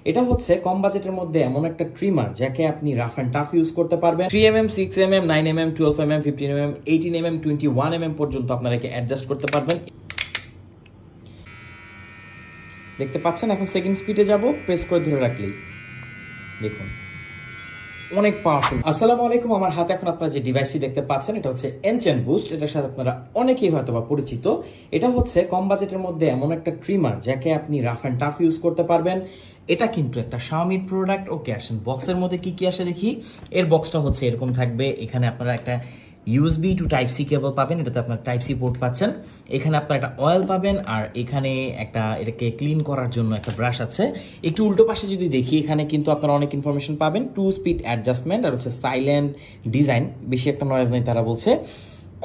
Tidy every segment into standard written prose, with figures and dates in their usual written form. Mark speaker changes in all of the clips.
Speaker 1: এটা হচ্ছে কম বাজেটের মধ্যে এমন একটা ট্রিমার যাকে আপনি রাফ অ্যান্ড টাফ ইউজ করতে পারবেন। 3mm, 6mm, 9mm, 12mm, 15mm, 18mm, 21mm পর্যন্ত আপনারা একে অ্যাডজাস্ট করতে পারবেন। দেখতে পাচ্ছেন, এখন সেকেন্ড স্পিডে যাব, প্রেস করে ধরে রাখলেই দেখুন অনেক পাওয়ারফুল। আসসালামু আলাইকুম, আমার হাতে এখন আপনারা যে ডিভাইসটি দেখতে পাচ্ছেন এটা হচ্ছে এনচেন বুস্ট। এটার সাথে আপনারা অনেকেই হয়তো বা পরিচিত। এটা হচ্ছে কম বাজেটের মধ্যে এমন একটা ট্রিমার যাকে আপনি রাফ অ্যান্ড টাফ ইউজ করতে পারবেন। এটা কিন্তু একটা Xiaomi প্রোডাক্ট। ওকে, আসেন বক্সের মধ্যে কি কি আসে দেখি। এর বক্সটা হচ্ছে এরকম থাকবে। এখানে আপনারা একটা USB to type C cable পাবেন, এটাতে আপনার টাইপ সি পোর্ট পাচ্ছেন। এখানে আপনার একটা অয়েল পাবেন, আর এখানে একটা এটাকে ক্লিন করার জন্য একটা ব্রাশ আছে। একটু উল্টো পাশে যদি দেখি, এখানে কিন্তু আপনারা অনেক ইনফরমেশন পাবেন। 2 স্পিড অ্যাডজাস্টমেন্ট, আর হচ্ছে সাইলেন্ট ডিজাইন, বেশি একটা নয়েজ নেই তারা বলছে।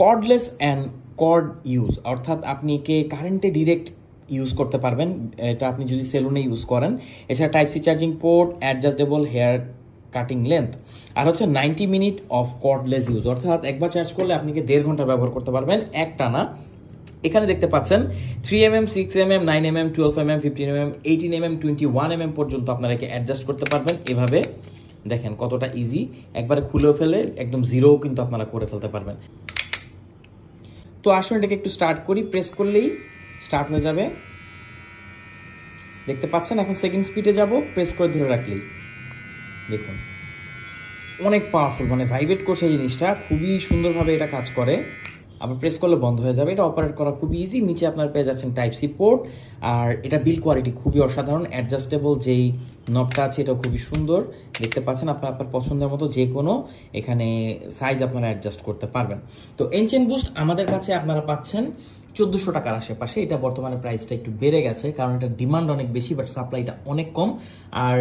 Speaker 1: কর্ডলেস অ্যান্ড কর্ড ইউজ, অর্থাৎ আপনি কে কারেন্টে ডিরেক্ট ইউজ করতে পারবেন, এটা আপনি যদি সেলুনে ইউজ করেন। এছাড়া type C charging port, adjustable hair cutting length, আর হচ্ছে 90 মিনিট অফ কর্ডলেস ইউজ, অর্থাৎ একবার চার্জ করলে আপনি 1.5 ঘন্টা ব্যবহার করতে পারবেন একটানা। এখানে দেখতে পাচ্ছেন 3mm, 6mm, 9mm, 12mm, 15mm, 18mm, 21mm পর্যন্ত আপনারা একে অ্যাডজাস্ট করতে পারবেন। এভাবে দেখেন কতটা ইজি, একবারে খুলেও ফেলে একদম জিরোও কিন্তু আপনারা করে ফেলতে পারবেন। তো আসুন এটাকে একটু স্টার্ট করি, প্রেস করলেই স্টার্ট হয়ে যাবে। দেখতে পাচ্ছেন, এখন সেকেন্ড স্পিডে যাব, প্রেস করে ধরে রাখলেই দেখুন অনেক পাওয়ারফুল, মানে ভাইব্রেট করছে এই জিনিসটা, খুবই সুন্দরভাবে এটা কাজ করে। আবার প্রেস করলে বন্ধ হয়ে যাবে। এটা অপারেট করা খুবই ইজি। নিচে আপনার পেয়ে যাচ্ছেন টাইপ সি পোর্ট, আর এটা বিল্ড কোয়ালিটি খুবই অসাধারণ। অ্যাডজাস্টেবল যেই নবটা আছে এটা খুবই সুন্দর। দেখতে পাচ্ছেন, আপনার পছন্দের মতো যে কোনো এখানে সাইজ আপনারা অ্যাডজাস্ট করতে পারবেন। তো এনচেন বুস্ট আমাদের কাছে আপনারা পাচ্ছেন 1400 টাকার আশেপাশে। এটা বর্তমানে প্রাইসটা একটু বেড়ে গেছে, কারণ এটা ডিমান্ড অনেক বেশি, বাট সাপ্লাইটা অনেক কম। আর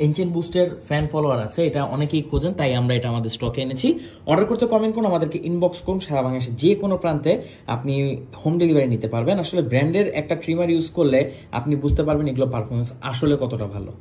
Speaker 1: এনচেন বুস্টের ফ্যান ফলোয়ার আছে, এটা অনেকেই খোঁজেন, তাই আমরা এটা আমাদের স্টকে এনেছি। অর্ডার করতে কমেন্ট করুন, আমাদেরকে ইনবক্স করুন। সারা বাংলাদেশের যে কোনো প্রান্তে আপনি হোম ডেলিভারি নিতে পারবেন। আসলে ব্র্যান্ডের একটা ট্রিমার ইউজ করলে আপনি বুঝতে পারবেন এগুলো পারফরমেন্স আসলে কতটা ভালো।